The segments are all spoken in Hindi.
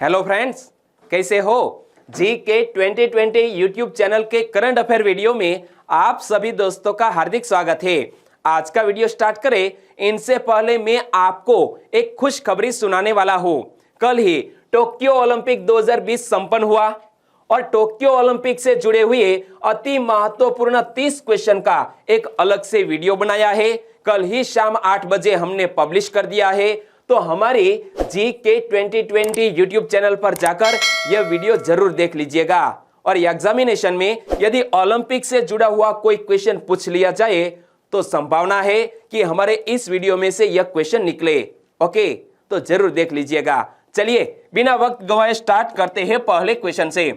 हेलो फ्रेंड्स, कैसे हो? जी के 2020 यूट्यूब चैनल के करंट अफेयर वीडियो में आप सभी दोस्तों का हार्दिक स्वागत है। आज का वीडियो स्टार्ट करें इनसे पहले मैं आपको एक खुशखबरी सुनाने वाला हूं। कल ही टोक्यो ओलंपिक 2020 संपन्न हुआ और टोक्यो ओलंपिक से जुड़े हुए अति महत्वपूर्ण 30 क्वेश्चन का एक अलग से वीडियो बनाया है। कल ही शाम 8 बजे हमने पब्लिश कर दिया है, तो हमारी जी के 2020 यूट्यूब चैनल पर जाकर यह वीडियो जरूर देख लीजिएगा। और एग्जामिनेशन में यदि ओलंपिक से जुड़ा हुआ कोई क्वेश्चन पूछ लिया जाए तो संभावना है कि हमारे इस वीडियो में से यह क्वेश्चन निकले। ओके, तो जरूर देख लीजिएगा। चलिए बिना वक्त गवाए स्टार्ट करते हैं पहले क्वेश्चन से।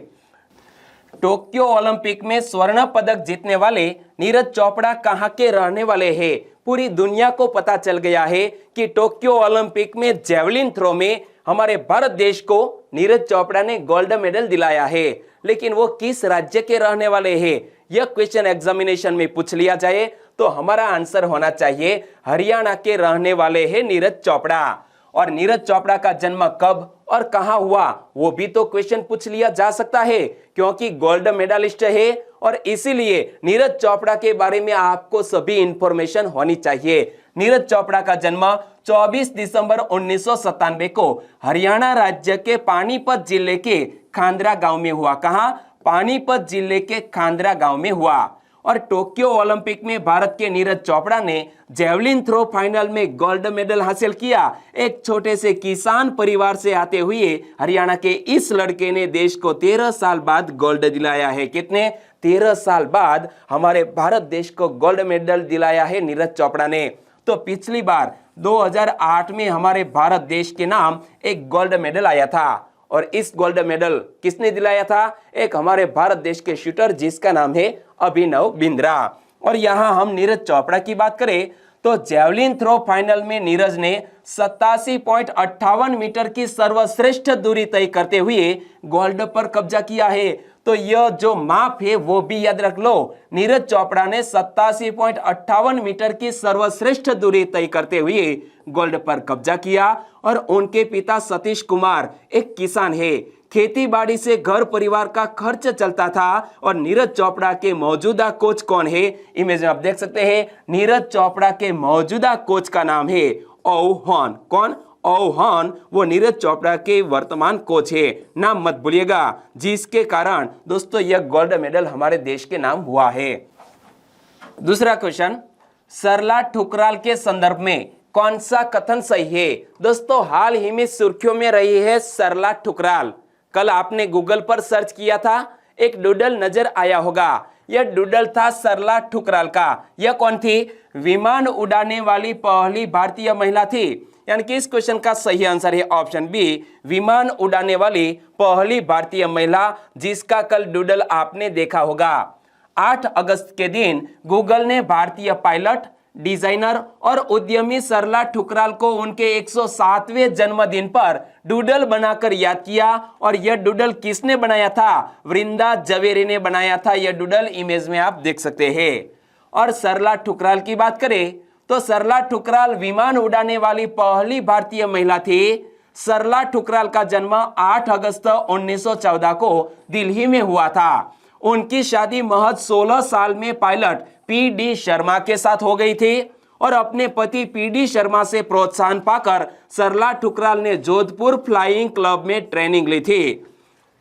टोक्यो ओलंपिक में स्वर्ण पदक जीतने वाले नीरज चोपड़ा कहां के रहने वाले हैं? पूरी दुनिया को पता चल गया है कि टोक्यो ओलंपिक में जेवलिन थ्रो में हमारे भारत देश को नीरज चोपड़ा ने गोल्ड मेडल दिलाया है, लेकिन वो किस राज्य के रहने वाले हैं? यह क्वेश्चन एग्जामिनेशन में पूछ लिया जाए तो हमारा आंसर होना चाहिए हरियाणा के रहने वाले हैं नीरज चोपड़ा। और नीरज चोपड़ा का जन्म कब और कहां हुआ वो भी तो क्वेश्चन पूछ लिया जा सकता है, क्योंकि गोल्ड मेडलिस्ट है और इसीलिए नीरज चोपड़ा के बारे में आपको सभी इंफॉर्मेशन होनी चाहिए। नीरज चोपड़ा का जन्म 24 दिसंबर 1997 को हरियाणा राज्य के पानीपत जिले के खांद्रा गांव में हुआ। कहां? पानीपत जिले के खांद्रा गांव में हुआ। और टोक्यो ओलंपिक में भारत के नीरज चोपड़ा ने जेवलिन थ्रो फाइनल में गोल्ड मेडल हासिल किया। एक छोटे से किसान परिवार से आते हुए हरियाणा के इस लड़के ने देश को 13 साल बाद गोल्ड दिलाया है। कितने? 13 साल बाद हमारे भारत देश को गोल्ड मेडल दिलाया है नीरज चोपड़ा ने। तो पिछली बार 2008 में हमारे भारत देश के नाम एक गोल्ड मेडल आया था, और इस गोल्ड मेडल किसने दिलाया था? एक हमारे भारत देश के शूटर जिसका नाम है अभिनव बिंद्रा। और यहां हम नीरज चोपड़ा की बात करें तो जेवलिन थ्रो फाइनल में नीरज ने 87.58 मीटर की सर्वश्रेष्ठ दूरी तय करते हुए गोल्ड पर कब्जा किया है। तो यह जो माप है वो भी याद रख लो। नीरज चोपड़ा ने 87.58 मीटर की सर्वश्रेष्ठ दूरी तय करते हुए गोल्ड पर कब्जा किया। और उनके पिता सतीश कुमार एक किसान है, खेती बाड़ी से घर परिवार का खर्च चलता था। और नीरज चोपड़ा के मौजूदा कोच कौन है? इमेज में आप देख सकते हैं। नीरज चोपड़ा के मौजूदा कोच का नाम है ओहान। कौन? ओहान वो नीरज चोपड़ा के वर्तमान कोच है। नाम मत भूलिएगा, जिसके कारण दोस्तों यह गोल्ड मेडल हमारे देश के नाम हुआ है। दूसरा क्वेश्चन, सरला ठुकराल के संदर्भ में कौन सा कथन सही है? दोस्तों हाल ही में सुर्खियों में रही है सरला ठुकराल। कल आपने गूगल पर सर्च किया था, एक डूडल नजर आया होगा। यह डूडल था सरला ठुकराल का। यह कौन थी? विमान उड़ाने वाली पहली भारतीय महिला थी। यानी कि इस क्वेश्चन का सही आंसर है ऑप्शन बी, विमान उड़ाने वाली पहली भारतीय महिला, जिसका कल डूडल आपने देखा होगा। 8 अगस्त के दिन गूगल ने भारतीय पायलट, डिजाइनर और उद्यमी सरला ठुकराल को उनके 107वें जन्मदिन पर डूडल बनाकर याद किया। और यह डूडल किसने बनाया था? वृंदा जवेरी ने बनाया था। यह डूडल इमेज में आप देख सकते हैं। और सरला ठुकराल की बात करें तो सरला ठुकराल विमान उड़ाने वाली पहली भारतीय महिला थी। सरला ठुकराल का जन्म 8 अगस्त 1914 को दिल्ली में हुआ था। उनकी शादी महज 16 साल में पायलट पी.डी. शर्मा के साथ हो गई थी। और अपने पति पी.डी. शर्मा से प्रोत्साहन पाकर सरला ठुकराल ने जोधपुर फ्लाइंग क्लब में ट्रेनिंग ली थी।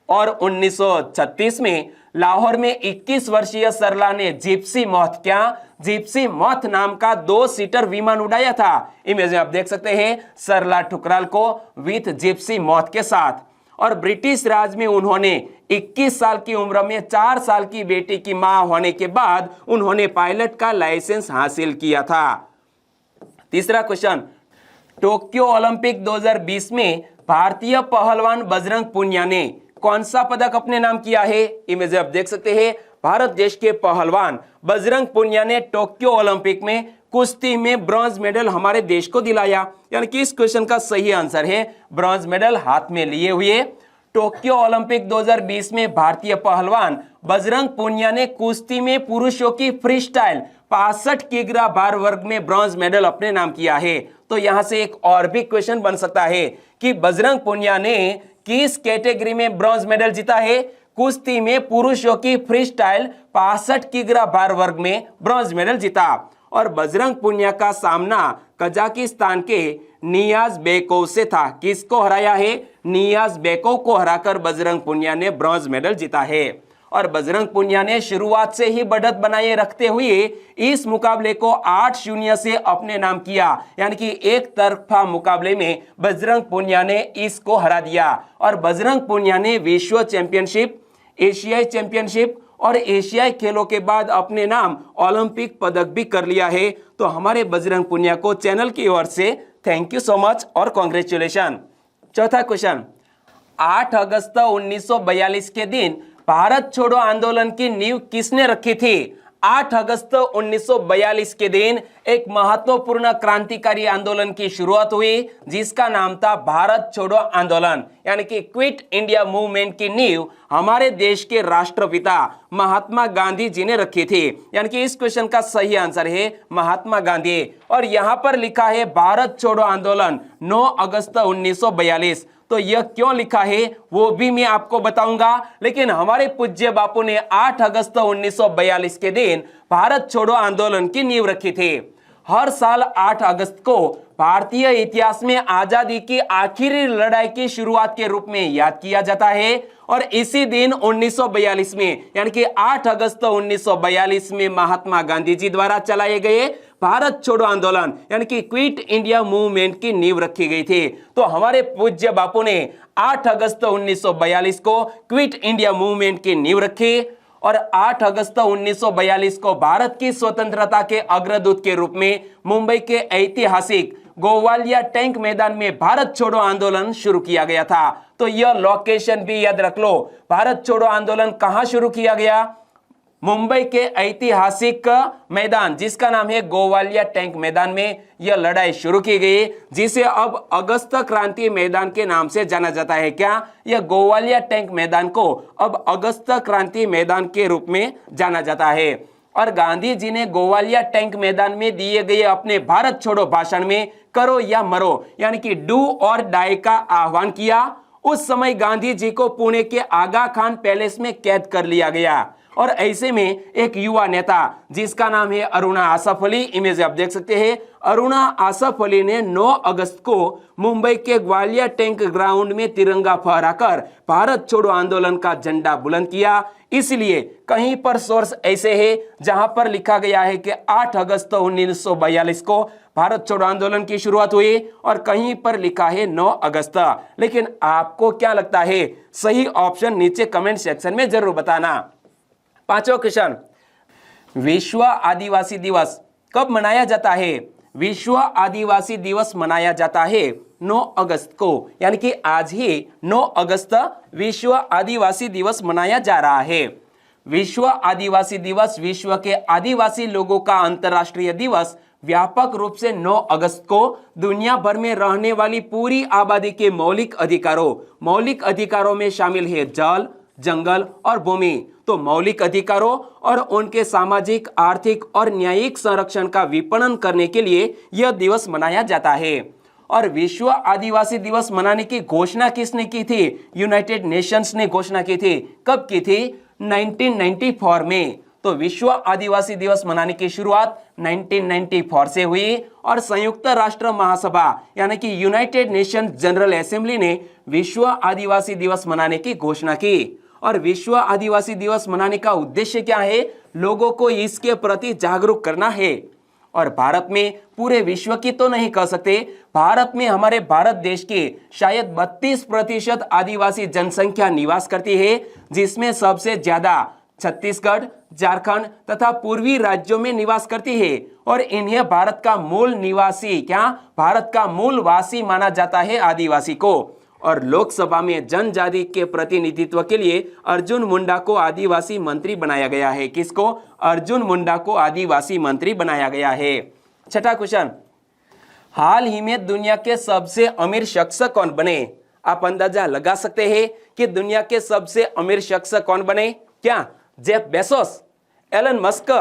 और 1936 में लाहौर में 21 वर्षीय सरला ने जिप्सी मॉथ, क्या जिप्सी मॉथ नाम का 2 सीटर विमान उड़ाया था। इमेज में आप देख सकते हैं सरला ठुकराल को विथ जिप्सी मॉथ के साथ। और ब्रिटिश राज में उन्होंने 21 साल की उम्र में 4 साल की बेटी की मां होने के बाद उन्होंने पायलट का लाइसेंस हासिल किया था। तीसरा क्वेश्चन, टोक्यो ओलंपिक 2020 में भारतीय पहलवान बजरंग पुनिया ने कौन सा पदक अपने नाम किया है? इमेज आप देख सकते हैं। भारत देश के पहलवान बजरंग पुनिया ने टोक्यो ओलंपिक में कुश्ती में ब्रॉन्ज मेडल हमारे देश को दिलाया। यानी कि इस क्वेश्चन का सही आंसर है ब्रॉन्ज मेडल हाथ में लिए हुए। टोक्यो ओलंपिक 2020 में भारतीय पहलवान बजरंग पुनिया ने कुश्ती में पुरुषों की फ्री स्टाइल 65 किग्रा भार वर्ग में ब्रॉन्ज मेडल अपने नाम किया है। तो यहां से एक और भी क्वेश्चन बन सकता है कि बजरंग पुनिया ने किस कैटेगरी में ब्रॉन्ज मेडल जीता है? कुश्ती में पुरुषों की फ्री स्टाइल 65 किग्रा भार वर्ग में ब्रॉन्ज मेडल जीता। और बजरंग पुनिया का सामना कजाकिस्तान के नियाज बेकोव से था। किसको हराया है? नियाज बेकोव को हराकर बजरंग पुनिया ने ब्रॉन्ज मेडल जीता है। और बजरंग पुनिया ने शुरुआत से ही बढ़त बनाए रखते हुए इस मुकाबले को 8-0 से अपने नाम किया, यानी कि एक तरफा मुकाबले में बजरंग पुनिया ने इसको हरा दिया। और बजरंग पुनिया ने विश्व चैंपियनशिप, एशियाई चैंपियनशिप और एशियाई खेलों के बाद अपने नाम ओलंपिक पदक भी कर लिया है। तो हमारे बजरंग पुनिया को चैनल की ओर से थैंक यू सो मच और कॉन्ग्रेचुलेशन। चौथा क्वेश्चन, 8 अगस्त 1942 के दिन भारत छोड़ो आंदोलन की नींव किसने रखी थी? 8 अगस्त 1942 के दिन एक महत्वपूर्ण क्रांतिकारी आंदोलन की शुरुआत हुई जिसका नाम था भारत छोड़ो आंदोलन, यानी कि क्विट इंडिया मूवमेंट की नींव हमारे देश के राष्ट्रपिता महात्मा गांधी जी ने रखी थी। यानी कि इस क्वेश्चन का सही आंसर है महात्मा गांधी। और यहां पर लिखा है भारत छोड़ो आंदोलन 9 अगस्त 1942। तो यह क्यों लिखा है वो भी मैं आपको बताऊंगा, लेकिन हमारे पूज्य बापू ने 8 अगस्त 1942 के दिन भारत छोड़ो आंदोलन की नींव रखी थी। हर साल 8 अगस्त को भारतीय इतिहास में आजादी की आखिरी लड़ाई की शुरुआत के रूप में याद किया जाता है। और इसी दिन 1942 में, यानी कि 8 अगस्त 1942 में महात्मा गांधी जी द्वारा चलाए गए भारत छोड़ो आंदोलन, यानी कि क्विट इंडिया मूवमेंट की नींव रखी गई थी। तो हमारे पूज्य बापू ने 8 अगस्त 1942 को क्विट इंडिया मूवमेंट की नींव रखी। और 8 अगस्त 1942 को भारत की स्वतंत्रता के अग्रदूत के रूप में मुंबई के ऐतिहासिक गोवालिया टैंक मैदान में भारत छोड़ो आंदोलन शुरू किया गया था। तो यह लोकेशन भी याद रख लो, भारत छोड़ो आंदोलन कहां शुरू किया गया? मुंबई के ऐतिहासिक मैदान जिसका नाम है गोवालिया टैंक मैदान में यह लड़ाई शुरू की गई, जिसे अब अगस्त क्रांति मैदान के नाम से जाना जाता है। क्या? यह गोवालिया टैंक मैदान को अब अगस्त क्रांति मैदान के रूप में जाना जाता है। और गांधी जी ने गोवालिया टैंक मैदान में दिए गए अपने भारत छोड़ो भाषण में करो या मरो, यानी कि डू और डाई का आह्वान किया। उस समय गांधी जी को पुणे के आगा खान पैलेस में कैद कर लिया गया। और ऐसे में एक युवा नेता जिसका नाम है अरुणा आसफ अली, इमेज आप देख सकते हैं, अरुणा आसफ अली ने 9 अगस्त को मुंबई के ग्वालियर टैंक ग्राउंड में तिरंगा फहराकर भारत छोड़ो आंदोलन का झंडा बुलंद किया। इसलिए कहीं पर सोर्स ऐसे है जहां पर लिखा गया है कि 8 अगस्त 1942 को भारत छोड़ो आंदोलन की शुरुआत हुई और कहीं पर लिखा है 9 अगस्त। लेकिन आपको क्या लगता है? सही ऑप्शन नीचे कमेंट सेक्शन में जरूर बताना। पांचवा क्वेश्चन, विश्व आदिवासी दिवस कब मनाया जाता है? विश्व आदिवासी दिवस मनाया जाता है 9 अगस्त को, यानी कि आज ही 9 अगस्त विश्व आदिवासी दिवस मनाया जा रहा है। विश्व आदिवासी दिवस विश्व के आदिवासी लोगों का अंतर्राष्ट्रीय दिवस व्यापक रूप से 9 अगस्त को दुनिया भर में रहने वाली पूरी आबादी के मौलिक अधिकारों में शामिल है जल, जंगल और भूमि। तो मौलिक अधिकारों और उनके सामाजिक, आर्थिक और न्यायिक संरक्षण का विपणन करने के लिए यह दिवस मनाया जाता है। और विश्व आदिवासी दिवस मनाने की घोषणा किसने की थी? यूनाइटेड नेशंस ने घोषणा की थी। कब की थी? 1994 में। तो विश्व आदिवासी दिवस मनाने की शुरुआत 1994 से हुई और संयुक्त राष्ट्र महासभा यानी कि यूनाइटेड नेशन जनरल असेंबली ने विश्व आदिवासी दिवस मनाने की घोषणा की। और विश्व आदिवासी दिवस मनाने का उद्देश्य क्या है? लोगों को इसके प्रति जागरूक करना है। और भारत में, पूरे विश्व की तो नहीं कह सकते, भारत में हमारे भारत देश के शायद 32% आदिवासी जनसंख्या निवास करती है, जिसमें सबसे ज्यादा छत्तीसगढ़, झारखंड तथा पूर्वी राज्यों में निवास करती है। और इन्हें भारत का मूल वासी माना जाता है आदिवासी को। और लोकसभा में जनजाति के प्रतिनिधित्व के लिए अर्जुन मुंडा को आदिवासी मंत्री बनाया गया है। किसको? अर्जुन मुंडा को आदिवासी मंत्री बनाया गया है। छठा क्वेश्चन, हाल ही में दुनिया के सबसे अमीर शख्स कौन बने? आप अंदाजा लगा सकते हैं कि दुनिया के सबसे अमीर शख्स कौन बने? क्या जेफ बेजोस, एलन मस्क?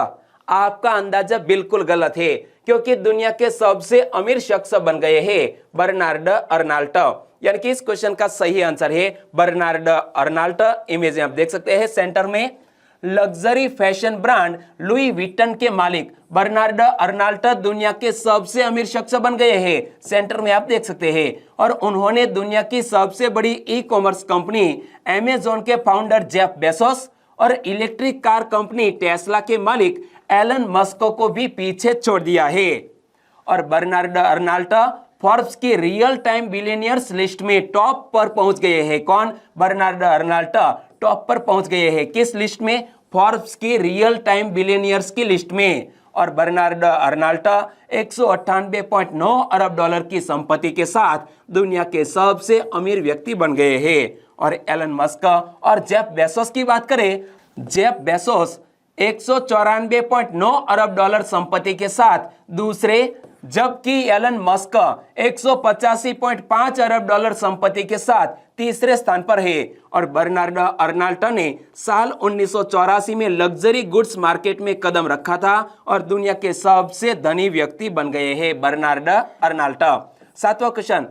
आपका अंदाजा बिल्कुल गलत है, क्योंकि दुनिया के सबसे अमीर शख्स बन गए हैं बर्नार्ड अर्नाल्ट। यानी कि इस क्वेश्चन का सही आंसर है बर्नार्ड अर्नाल्ट। इमेज आप देख सकते हैं सेंटर में। लग्जरी फैशन ब्रांड लुई विटन के मालिक बर्नार्ड अर्नाल्ट दुनिया के सबसे अमीर शख्स बन गए हैं, सेंटर में आप देख सकते हैं। और उन्होंने दुनिया की सबसे बड़ी ई कॉमर्स कंपनी अमेज़न के फाउंडर जेफ बेजोस और इलेक्ट्रिक कार कंपनी टेस्ला के मालिक एलन मस्क को भी पीछे छोड़ दिया है। और बर्नार्ड अर्नाल्ट फोर्ब्स की रियल टाइम बिलियनियर्स लिस्ट में टॉप पर पहुंच गए हैं। कौन? बर्नार्ड अर्नाल्ट टॉप पर पहुंच गए हैं। किस लिस्ट में? फोर्ब्स की रियल टाइम बिलियनियर्स की लिस्ट में। और बर्नार्ड अर्नाल्ट 198.9 अरब डॉलर की संपत्ति के साथ दुनिया के सबसे अमीर व्यक्ति बन गए हैं। और एलन मस्क और जेफ बेजोस की बात करें, जेफ बेजोस 194.9 अरब डॉलर संपत्ति के साथ दूसरे, जबकि एलन मस्क 185.5 अरब डॉलर संपत्ति के साथ तीसरे स्थान पर है। और बर्नार्ड अर्नाल्ट ने साल 1984 में लग्जरी गुड्स मार्केट में कदम रखा था और दुनिया के सबसे धनी व्यक्ति बन गए हैं बर्नार्ड अर्नाल्ट। 7वां क्वेश्चन,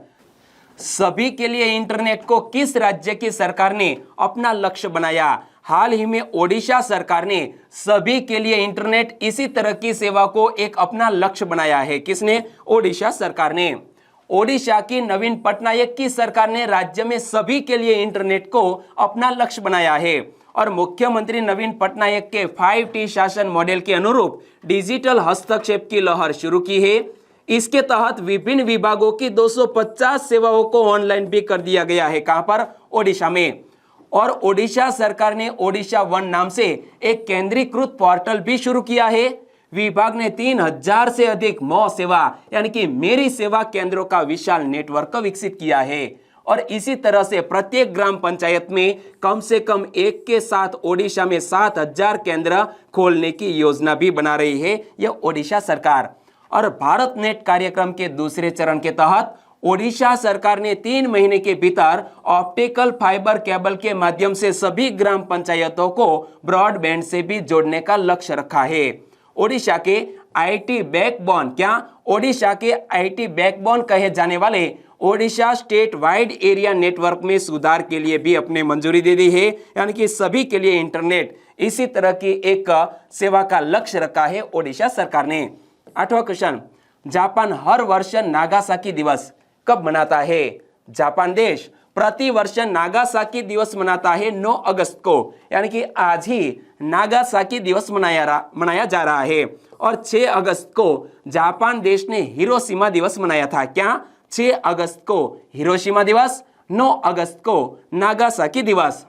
सभी के लिए इंटरनेट को किस राज्य की सरकार ने अपना लक्ष्य बनाया? हाल ही में ओडिशा सरकार ने सभी के लिए इंटरनेट इसी तरह की सेवा को एक अपना लक्ष्य बनाया है। किसने? ओडिशा सरकार ने। ओडिशा की नवीन पटनायक की सरकार ने राज्य में सभी के लिए इंटरनेट को अपना लक्ष्य बनाया है। और मुख्यमंत्री नवीन पटनायक के 5T शासन मॉडल के अनुरूप डिजिटल हस्तक्षेप की लहर शुरू की है। इसके तहत विभिन्न विभागों की 250 सेवाओं को ऑनलाइन भी कर दिया गया है। कहां पर? ओडिशा में। और ओडिशा सरकार ने ओडिशा वन नाम से एक केंद्रीकृत पोर्टल भी शुरू किया है। विभाग ने 3000 से अधिक मौ सेवा यानी कि मेरी सेवा केंद्रों का विशाल नेटवर्क विकसित किया है। और इसी तरह से प्रत्येक ग्राम पंचायत में कम से कम एक के साथ ओडिशा में 7000 केंद्र खोलने की योजना भी बना रही है यह ओडिशा सरकार। और भारत नेट कार्यक्रम के दूसरे चरण के तहत ओडिशा सरकार ने 3 महीने के भीतर ऑप्टिकल फाइबर केबल के माध्यम से सभी ग्राम पंचायतों को ब्रॉडबैंड से भी जोड़ने का लक्ष्य रखा है। ओडिशा के आईटी बैकबोन, क्या? ओडिशा के आईटी बैकबोन कहे जाने वाले Odisha state wide area network में सुधार के लिए भी अपने मंजूरी दे दी है। यानी कि सभी के लिए इंटरनेट इसी तरह की एक सेवा का लक्ष्य रखा है ओडिशा सरकार ने। 8वां क्वेश्चन, जापान हर वर्ष नागासाकी दिवस कब मनाता है? जापान देश प्रति वर्ष नागासाकी दिवस मनाता है 9 अगस्त को। यानी कि आज ही नागासाकी दिवस मनाया जा रहा है। और 6 अगस्त को जापान देश ने हिरोशिमा दिवस मनाया था। क्या? 6 अगस्त को हिरोशिमा दिवस, 9 अगस्त को नागासाकी दिवस।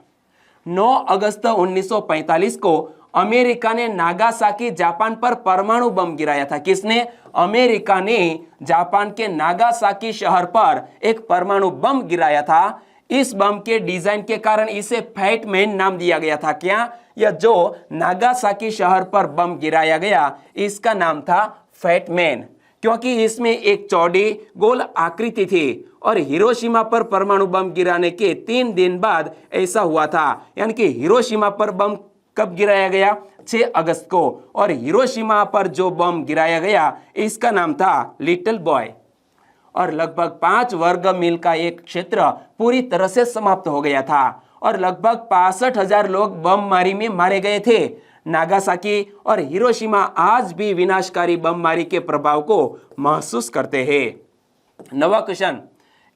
9 अगस्त 1945 को अमेरिका ने नागासाकी जापान पर परमाणु बम गिराया था। किसने? अमेरिका ने जापान के नागासाकी शहर पर एक परमाणु बम गिराया था। इस बम के डिजाइन के कारण इसे फैट मैन नाम दिया गया था। क्या? यह जो नागासाकी शहर पर बम गिराया गया इसका नाम था फैट मैन, क्योंकि इसमें एक चौड़ी गोल आकृति थी। और हिरोशिमा पर परमाणु बम गिराने के 3 दिन बाद ऐसा हुआ था। यानी कि हिरोशिमा पर बम कब गिराया गया? 6 अगस्त को। और हिरोशिमा पर जो बम गिराया गया इसका नाम था लिटिल बॉय। और लगभग 5 वर्ग मील का एक क्षेत्र पूरी तरह से समाप्त हो गया था और लगभग 65,000 लोग बमबारी में मारे गए थे। नागासाकी और हिरोशिमा आज भी विनाशकारी बमबारी के प्रभाव को महसूस करते हैं। 9वां question,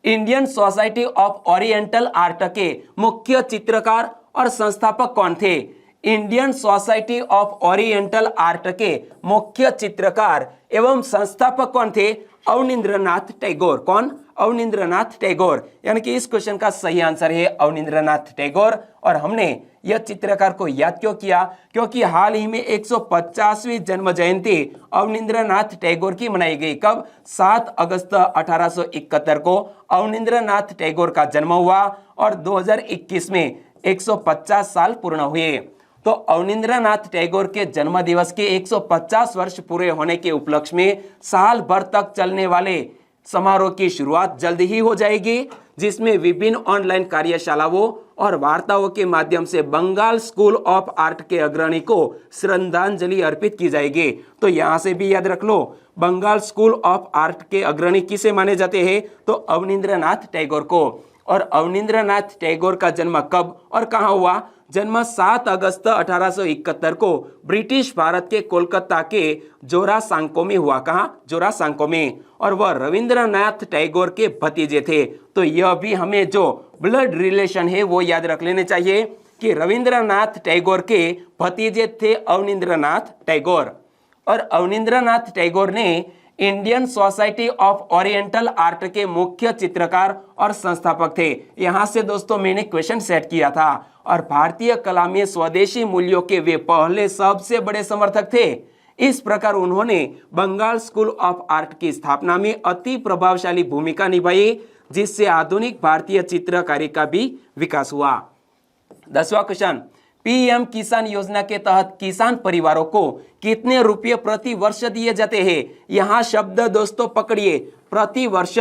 Indian Society of Oriental Art के मुख्य चित्रकार और संस्थापक कौन थे? Indian Society of Oriental Art के मुख्य चित्रकार एवं संस्थापक कौन थे? अवनींद्रनाथ टैगोर। कौन? अवनींद्रनाथ टैगोर। यानी कि इस क्वेश्चन का सही आंसर है अवनींद्रनाथ टैगोर। और हमने यह चित्रकार को याद क्यों किया? क्योंकि हाल ही में 150वीं जन्म जयंती अवनींद्रनाथ टैगोर की मनाई गई। कब? 7 अगस्त 1871 को अवनींद्रनाथ टैगोर का जन्म हुआ और 2021 में 150 साल पूर्ण हुए। तो अवनींद्रनाथ टैगोर के जन्म दिवस के 150 वर्ष पूरे होने के उपलक्ष्य में साल भर तक चलने वाले समारोह की शुरुआत जल्द ही हो जाएगी, जिसमें विभिन्न ऑनलाइन कार्यशालाओं और वार्ताओं के माध्यम से बंगाल स्कूल ऑफ आर्ट के अग्रणी को श्रद्धांजलि अर्पित की जाएगी। तो यहां से भी याद रख लो, बंगाल स्कूल ऑफ आर्ट के अग्रणी किसे माने जाते हैं? तो अवनींद्रनाथ टैगोर को। और अवनींद्रनाथ टैगोर का जन्म कब और कहां हुआ? जन्म 7 अगस्त 1871 को ब्रिटिश भारत के कोलकाता के जोरासांको में हुआ। कहां? जोरासांको में। और वह रविंद्रनाथ टैगोर के भतीजे थे। तो यह भी हमें जो ब्लड रिलेशन है वो याद रख लेने चाहिए कि रविंद्रनाथ टैगोर के भतीजे थे अवनींद्रनाथ टैगोर। और अवनींद्रनाथ टैगोर ने Indian Society of Oriental Art के मुख्य चित्रकार और संस्थापक थे। यहां से दोस्तों मैंने क्वेश्चन सेट किया था। और भारतीय कला में स्वदेशी मूल्यों के वे पहले सबसे बड़े समर्थक थे। इस प्रकार उन्होंने बंगाल स्कूल ऑफ आर्ट की स्थापना में अति प्रभावशाली भूमिका निभाई, जिससे आधुनिक भारतीय चित्रकारी का भी विकास हुआ। 10वां क्वेश्चन, पीएम किसान योजना के तहत किसान परिवारों को कितने रुपये प्रति वर्ष दिए जाते हैं? यहां शब्द दोस्तों पकड़िए, प्रति वर्ष।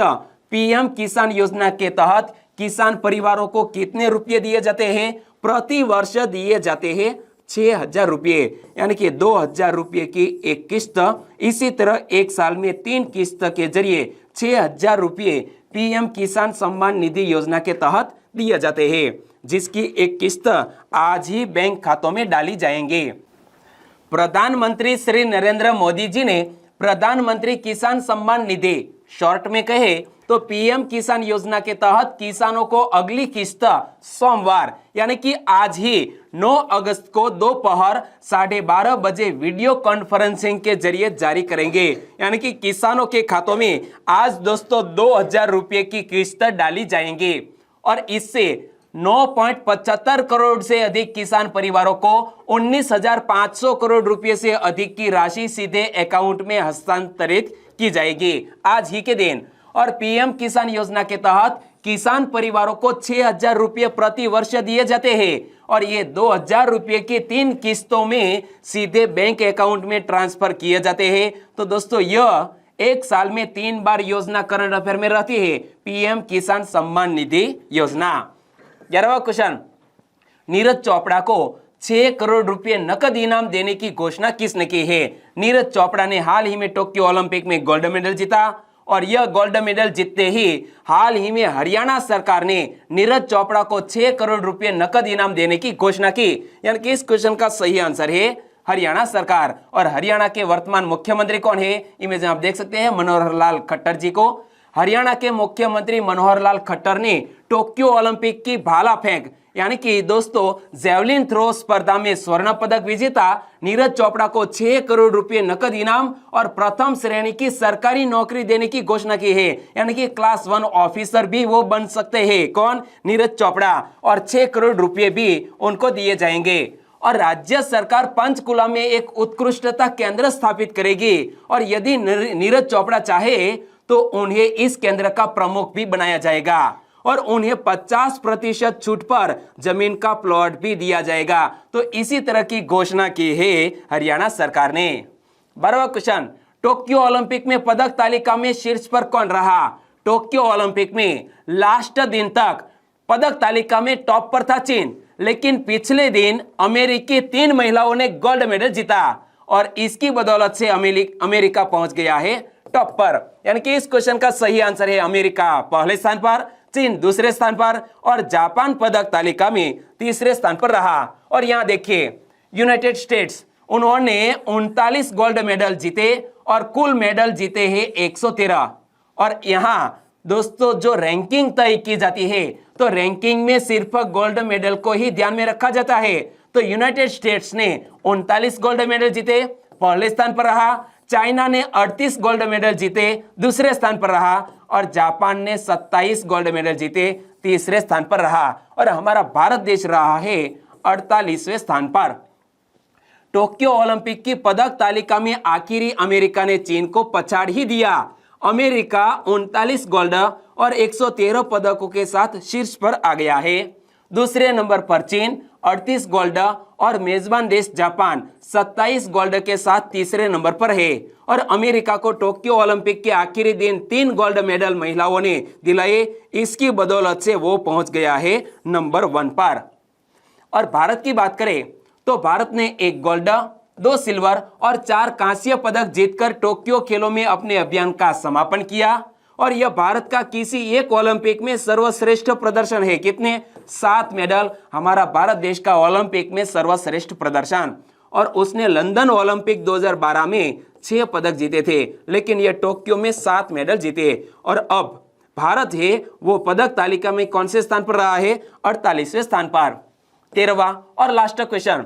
पीएम किसान योजना के तहत किसान परिवारों को कितने रुपये दिए जाते हैं? प्रति वर्ष दिए जाते हैं 6,000 रुपये, यानी कि 2,000 रुपये की एक किस्त। इसी तरह एक साल में 3 किस्त के जरिए 6,000 रुपये पीएम किसान सम्मान निधि योजना के तहत दिए जाते हैं, जिसकी एक किस्त आज ही बैंक खातों में डाली जाएंगे। प्रधानमंत्री श्री नरेंद्र मोदी जी ने प्रधानमंत्री किसान सम्मान निधि, शॉर्ट में कहे तो पीएम किसान योजना के तहत किसानों को अगली किस्त सोमवार यानी कि आज ही 9 अगस्त को दोपहर 12:30 बजे वीडियो कॉन्फ्रेंसिंग के जरिए जारी करेंगे। यानी कि किसानों के खातों में आज दोस्तों 2,000 रुपये की किस्त डाली जाएंगी। और इससे 9.75 करोड़ से अधिक किसान परिवारों को 19,500 करोड़ रुपए से अधिक की राशि सीधे अकाउंट में हस्तांतरित की जाएगी आज ही के दिन। और पीएम किसान योजना के तहत किसान परिवारों को 6,000 रुपये प्रति वर्ष दिए जाते हैं और ये 2,000 रुपये की 3 किस्तों में सीधे बैंक अकाउंट में ट्रांसफर किए जाते हैं। तो दोस्तों यह एक साल में 3 बार योजना करंट अफेयर में रहती है, पीएम किसान सम्मान निधि योजना। 11वां क्वेश्चन, नीरज चोपड़ा को 6 करोड़ रुपए नकद इनाम देने की घोषणा किसने की है? नीरज चोपड़ा ने हाल ही में टोक्यो ओलंपिक में गोल्ड मेडल जीता और यह गोल्ड मेडल जीतते ही हाल ही में हरियाणा सरकार ने नीरज चोपड़ा को 6 करोड़ रुपए नकद इनाम देने की घोषणा की। यानी कि इस क्वेश्चन का सही आंसर है हरियाणा सरकार। और हरियाणा के वर्तमान मुख्यमंत्री कौन है? इमेज में आप देख सकते हैं मनोहर लाल खट्टर जी को। हरियाणा के मुख्यमंत्री मनोहर लाल खट्टर ने टोक्यो ओलंपिक की भाला फेंक यानी कि दोस्तों जेवलिन थ्रो स्पर्धा में स्वर्ण पदक विजेता नीरज चोपड़ा को 6 करोड़ रुपए नकद इनाम और प्रथम श्रेणी की सरकारी नौकरी देने की घोषणा की है। यानी कि क्लास 1 ऑफिसर भी वो बन सकते हैं। कौन? नीरज चोपड़ा। और 6 करोड़ रुपए भी उनको दिए जाएंगे। और राज्य सरकार पंचकुला में एक उत्कृष्टता केंद्र स्थापित करेगी और यदि नीरज चोपड़ा चाहे तो उन्हें इस केंद्र का प्रमुख भी बनाया जाएगा और उन्हें 50% छूट पर जमीन का प्लॉट भी दिया जाएगा। तो इसी तरह की घोषणा की है हरियाणा सरकार ने। 12वां क्वेश्चन, टोक्यो ओलंपिक में पदक तालिका में शीर्ष पर कौन रहा? टोक्यो ओलंपिक में लास्ट दिन तक पदक तालिका में टॉप पर था चीन, लेकिन पिछले दिन अमेरिकी 3 महिलाओं ने गोल्ड मेडल जीता और इसकी बदौलत से अमेरिका पहुंच गया है टॉप पर। यानी कि इस क्वेश्चन का सही आंसर है अमेरिका पहले स्थान पर, चीन दूसरे स्थान पर और जापान पदक तालिका में तीसरे स्थान पर रहा। और यहां देखिए यूनाइटेड स्टेट्स, उन्होंने 39 गोल्ड मेडल जीते और कुल मेडल जीते हैं 113। और यहां दोस्तों जो रैंकिंग तय की जाती है तो रैंकिंग में सिर्फ गोल्ड मेडल को ही ध्यान में रखा जाता है। तो यूनाइटेड स्टेट्स ने 39 गोल्ड मेडल जीते, पहले स्थान पर रहा। चाइना ने 38 गोल्ड मेडल जीते, दूसरे स्थान पर रहा और जापान ने 27 गोल्ड मेडल जीते, तीसरे स्थान पर रहा। और हमारा भारत देश रहा है 48वें स्थान पर। टोक्यो ओलंपिक की पदक तालिका में आखिरी अमेरिका ने चीन को पछाड़ ही दिया। अमेरिका 39 गोल्ड और 113 पदकों के साथ शीर्ष पर आ गया है। दूसरे नंबर पर चीन 38 गोल्ड और मेजबान देश जापान 27 गोल्ड के साथ तीसरे नंबर पर है। और अमेरिका को टोक्यो ओलंपिक के आखिरी दिन 3 गोल्ड मेडल महिलाओं ने दिलाए, इसकी बदौलत से वो पहुंच गया है नंबर 1 पर। और भारत की बात करें तो भारत ने 1 गोल्ड, 2 सिल्वर और 4 कांस्य पदक जीतकर टोक्यो खेलों में अपने अभियान का समापन किया। और यह भारत का किसी एक ओलंपिक में सर्वश्रेष्ठ प्रदर्शन है। कितने? 7 मेडल हमारा भारत देश का ओलंपिक में सर्वश्रेष्ठ प्रदर्शन। और उसने लंदन ओलंपिक 2012 में 6 पदक जीते थे, लेकिन यह टोक्यो में 7 मेडल जीते। और अब भारत है वो पदक तालिका में कौन से स्थान पर रहा है? 48वें स्थान पर। 13वां और लास्ट क्वेश्चन,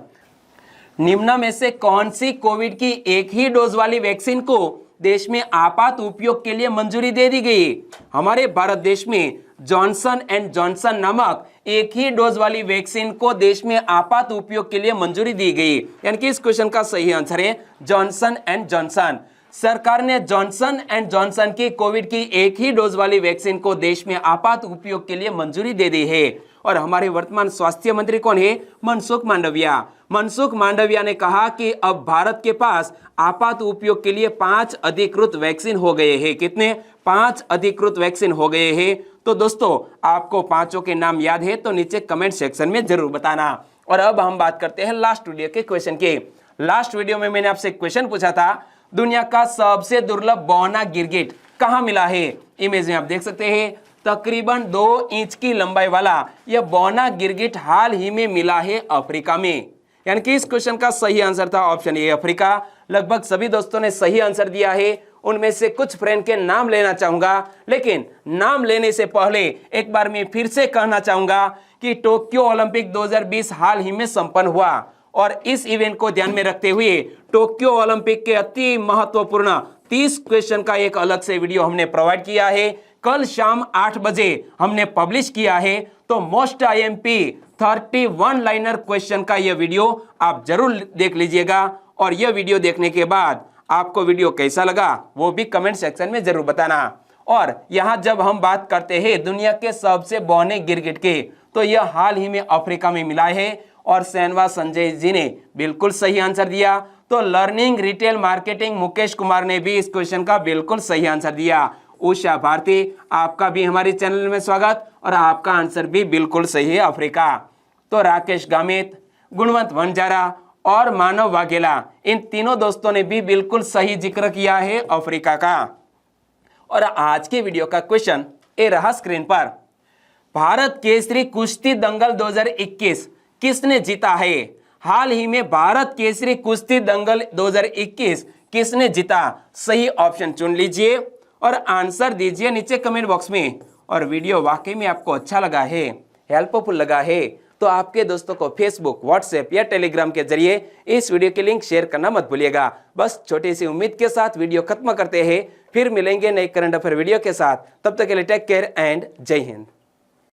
निम्न में से कौन सी कोविड की एक ही डोज वाली वैक्सीन को देश में आपात उपयोग के लिए मंजूरी दे दी गई? हमारे भारत देश में जॉनसन एंड जॉनसन नामक एक ही डोज वाली वैक्सीन को देश में आपात उपयोग के लिए मंजूरी दी गई। यानी कि इस क्वेश्चन का सही आंसर है जॉनसन एंड जॉनसन। सरकार ने जॉनसन एंड जॉनसन की कोविड की एक ही डोज वाली वैक्सीन को देश में आपात उपयोग के लिए मंजूरी दे दी है। और हमारे वर्तमान स्वास्थ्य मंत्री कौन है? मनसुख मांडविया। मनसुख मांडविया ने कहा कि अब भारत के पास आपात उपयोग के लिए 5 अधिकृत वैक्सीन हो गए हैं। कितने? 5 अधिकृत वैक्सीन हो गए हैं। तो दोस्तों, आपको पांचों के नाम याद है तो नीचे कमेंट सेक्शन में जरूर बताना। और अब हम बात करते हैं लास्ट वीडियो के क्वेश्चन की। लास्ट वीडियो में मैंने आपसे क्वेश्चन पूछा था, दुनिया का सबसे दुर्लभ बौना गिरगिट कहाँ मिला है? इमेज में आप देख सकते हैं, तकरीबन 2 इंच की लंबाई वाला यह बौना गिरगिट हाल ही में मिला है अफ्रीका में। यानी कि इस क्वेश्चन का सही आंसर था ऑप्शन ए, अफ्रीका। लगभग सभी दोस्तों ने सही आंसर दिया है। उनमें से कुछ फ्रेंड के नाम लेना चाहूंगा, लेकिन नाम लेने से पहले एक बार मैं फिर से कहना चाहूंगा कि टोक्यो ओलंपिक 2020 हाल ही में संपन्न हुआ। और इस इवेंट को ध्यान में रखते हुए टोक्यो ओलंपिक के अति महत्वपूर्ण 30 क्वेश्चन का एक अलग से वीडियो हमने प्रोवाइड किया है। कल शाम 8 बजे हमने पब्लिश किया है। तो मोस्ट आईएमपी 31 लाइनर क्वेश्चन का यह वीडियो आप जरूर देख लीजिएगा। और यह वीडियो देखने के बाद आपको वीडियो कैसा लगा वो भी कमेंट सेक्शन में जरूर बताना। और यहां जब हम बात करते हैं दुनिया के सबसे बौने गिरगिट के, तो यह हाल ही में अफ्रीका में मिला है। और सेनवा संजय जी ने बिल्कुल सही आंसर दिया। तो learning retail marketing Mukesh Kumar ने भी इस क्वेश्चन का बिल्कुल सही आंसर दिया। उषा भारती, आपका भी हमारे चैनल में स्वागत। और आपका आंसर भी बिल्कुल सही है, अफ्रीका। तो राकेश गामित, गुणवंत वंजारा और मानव वाघेला, इन तीनों दोस्तों ने भी बिल्कुल सही जिक्र किया है अफ्रीका का। और आज के वीडियो का क्वेश्चन ए रहा स्क्रीन पर, भारत केसरी कुश्ती दंगल 2021 किसने जीता है? हाल ही में भारत केसरी कुश्ती दंगल 2021 किसने जीता? सही ऑप्शन चुन लीजिए और आंसर दीजिए नीचे कमेंट बॉक्स में। और वीडियो वाकई में आपको अच्छा लगा है, हेल्पफुल लगा है, तो आपके दोस्तों को फेसबुक, व्हाट्सएप या टेलीग्राम के जरिए इस वीडियो की लिंक शेयर करना मत भूलिएगा। बस छोटी सी उम्मीद के साथ वीडियो खत्म करते हैं, फिर मिलेंगे नए करंट अफेयर वीडियो के साथ। तब तक के लिए टेक केयर एंड जय हिंद।